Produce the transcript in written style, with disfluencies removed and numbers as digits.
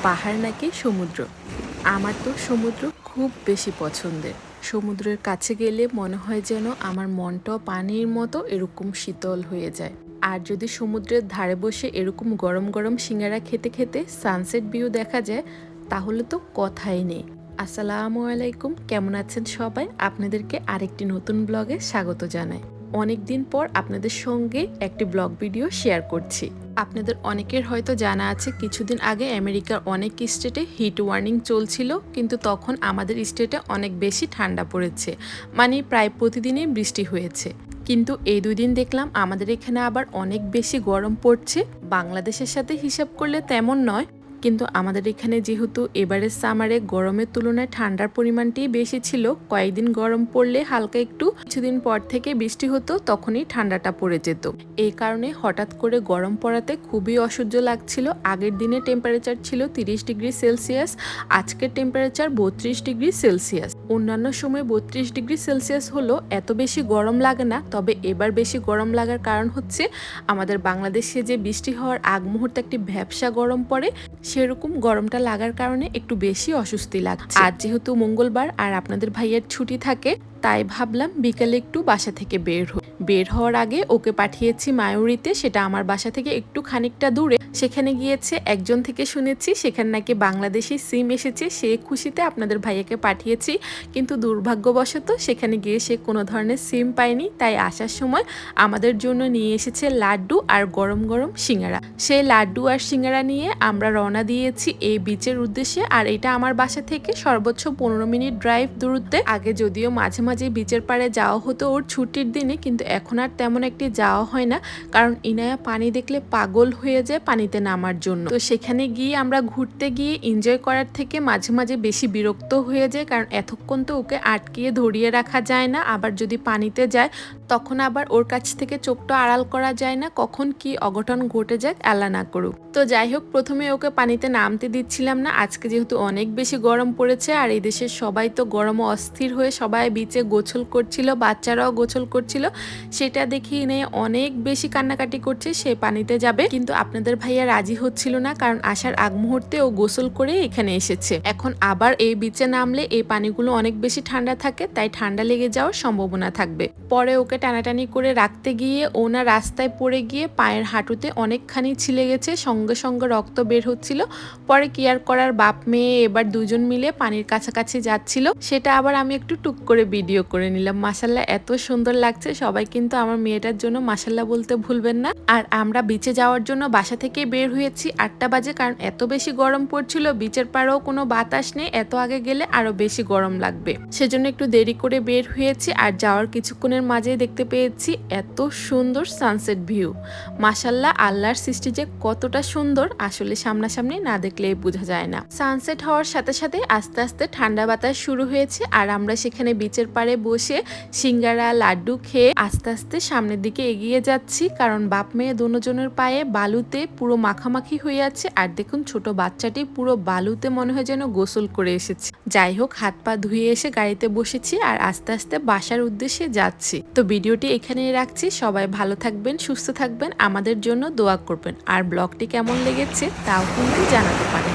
পাহাড় নাকি সমুদ্র। আমার তো সমুদ্র খুব বেশি পছন্দের। সমুদ্রের কাছে গেলে মনে হয় যেন আমার মনটাও পানির মতো এরকম শীতল হয়ে যায়। আর যদি সমুদ্রের ধারে বসে এরকম গরম গরম সিঙ্গারা খেতে খেতে সানসেট ভিউ দেখা যায়, তাহলে তো কথাই নেই। আসসালামু আলাইকুম, কেমন আছেন সবাই? আপনাদেরকে আরেকটি নতুন ব্লগে স্বাগত জানাই। অনেকদিন পর আপনাদের সঙ্গে একটি ব্লগ ভিডিও শেয়ার করছি। আপনাদের অনেকের হয়তো জানা আছে, কিছুদিন আগে আমেরিকার অনেক স্টেটে হিট ওয়ার্নিং চলছিল, কিন্তু তখন আমাদের স্টেটে অনেক বেশি ঠান্ডা পড়েছে, মানে প্রায় প্রতিদিনই বৃষ্টি হয়েছে। কিন্তু এই 2 দিন দেখলাম আমাদের এখানে আবার অনেক বেশি গরম পড়ছে। বাংলাদেশের সাথে হিসাব করলে তেমন নয়, কিন্তু আমাদের এখানে যেহেতু এবারের সামারে গরমের তুলনায় ঠান্ডার পরিমাণটাই বেশি ছিল, কয়েকদিন গরম পড়লে হালকা একটু কিছুদিন পর থেকে বৃষ্টি হতো, তখনই ঠান্ডাটা পড়ে যেত। এই কারণে হঠাৎ করে গরম পড়াতে খুবই অসহ্য লাগছিল। আগের দিনে টেম্পারেচার ছিল 30 ডিগ্রি সেলসিয়াস, আজকের টেম্পারেচার 32 ডিগ্রি সেলসিয়াস। অন্যান্য সময় 32 ডিগ্রি সেলসিয়াস হলো এত বেশি গরম লাগে না, তবে এবার বেশি গরম লাগার কারণ হচ্ছে আমাদের বাংলাদেশে যে বৃষ্টি হওয়ার আগ মুহূর্তে একটি ভ্যাপসা গরম পড়ে, সেরকম গরমটা লাগার কারণে একটু বেশি অস্বস্তি লাগছে। আর যেহেতু মঙ্গলবার আর আপনাদের ভাইয়ের ছুটি থাকে, তাই ভাবলাম বিকালে একটু বাসা থেকে বের হওয়ার আগে ওকে পাঠিয়েছি মায়ুরিতে, সেটা আমার বাসা থেকে একটু খানিকটা দূরে। সেখানে গিয়েছে, একজন থেকে শুনেছি সেখানে নাকি বাংলাদেশি সিম এসেছে, সে খুশিতে আপনাদের ভাইয়াকে পাঠিয়েছি। কিন্তু দুর্ভাগ্যবশত সেখানে গিয়ে সে কোনো ধরনের সিম পায়নি, তাই আসার সময় আমাদের জন্য নিয়ে এসেছে লাড্ডু আর গরম গরম সিঙ্গারা। সেই লাড্ডু আর সিঙ্গারা নিয়ে আমরা রওনা দিয়েছি এই বিচের উদ্দেশ্যে। আর এটা আমার বাসা থেকে সর্বোচ্চ 15 মিনিট ড্রাইভ দূরত্বে। আগে যদিও মাঝে মাঝে বিচের পাড়ে যাওয়া হতো ওর ছুটির দিনে, কিন্তু এখন আর তেমন একটি যাওয়া হয় না, কারণ ইনায়া পানি দেখলে পাগল হয়ে যায় পানিতে নামার জন্য। তো সেখানে গিয়ে আমরা ঘুরতে গিয়ে এনজয় করার থেকে মাঝে মাঝে বেশি বিরক্ত হয়ে যায়, কারণ এতক্ষণ তো ওকে আটকিয়ে ধরিয়ে রাখা যায় না। আবার যদি পানিতে যায় তখন আবার ওর কাছ থেকে চোখটা আড়াল করা যায় না, কখন কি অঘটন ঘটে যায় আল্লাহ না করুক। তো যাই হোক, প্রথমে ওকে পানিতে নামতে দিচ্ছিলাম না। আজকে যেহেতু অনেক বেশি গরম পড়েছে আর এই দেশের সবাই তো গরমে অস্থির হয়ে সবাই বিচে গোসল করছিল, বাচ্চারাও গোসল করছিল, সেটা দেখে নিয়ে অনেক বেশি কান্নাকাটি করছে সে পানিতে যাবে। কিন্তু আপনাদের ভাইয়া রাজি হচ্ছিল না, কারণ আসার আগ মুহূর্তে ও গোসল করে এখানে এসেছে। এখন আবার এই বিচে নামলে এই পানিগুলো অনেক বেশি ঠান্ডা থাকে, তাই ঠান্ডা লেগে যাওয়ার সম্ভাবনা থাকবে। পরে ওকে টানাটানি করে রাখতে গিয়ে ওনা রাস্তায় পড়ে গিয়ে পায়ের হাঁটুতে অনেকখানি ছিলে গেছে, সঙ্গে সঙ্গে রক্ত বের হচ্ছিল। পরে কেয়ার করার বাপ মেয়ে এবার দুজন মিলে পানির কাছাকাছি যাচ্ছিল, সেটা আবার আমি একটু টুক করে ভিডিও করে নিলাম। মাশাল্লাহ এত সুন্দর লাগছে, সবাই কিন্তু আমার মেয়েটার জন্য মাশাল্লাহ বলতে ভুলবেন না। আর আমরা বিচে যাওয়ার জন্য বাসা থেকে বের হয়েছি 8টা বাজে, কারণ এত বেশি গরম পড়ছিল, বিচের পাড়েও কোনো বাতাস নেই, এত আগে গেলে আরো বেশি গরম লাগবে, সেজন্য একটু দেরি করে বের হয়েছি। আর যাওয়ার কিছুক্ষণের মাঝে দেখতে পেয়েছি এত সুন্দর সানসেট ভিউ। মাশাল্লাহ, আল্লাহর সৃষ্টি যে কতটা সুন্দর আসলে সামনাসামনি না দেখলে বোঝা যায় না। সানসেট হওয়ার সাথে সাথে আস্তে আস্তে ঠান্ডা বাতাস শুরু হয়েছে, আর আমরা সেখানে বিচের পাড়ে বসে সিঙ্গারা লাড্ডু খেয়ে আস্তে আস্তে সামনের দিকে এগিয়ে যাচ্ছি, কারণ বাপ মেয়ে দুজনের পায়ে বালুতে পুরো মাখামাখি হয়ে আছে। আর দেখুন, ছোট বাচ্চাটি পুরো বালুতে মনে হয় যেন গোসল করে এসেছে। যাই হোক, হাত পা ধুয়ে এসে গাড়িতে বসেছি আর আস্তে আস্তে বাসার উদ্দেশ্যে যাচ্ছি। তো ভিডিওটি এখানেই রাখছি, সবাই ভালো থাকবেন, সুস্থ থাকবেন, আমাদের জন্য দোয়া করবেন। আর ব্লগটি কেমন লেগেছে তাও কিন্তু জানাতে পারেন।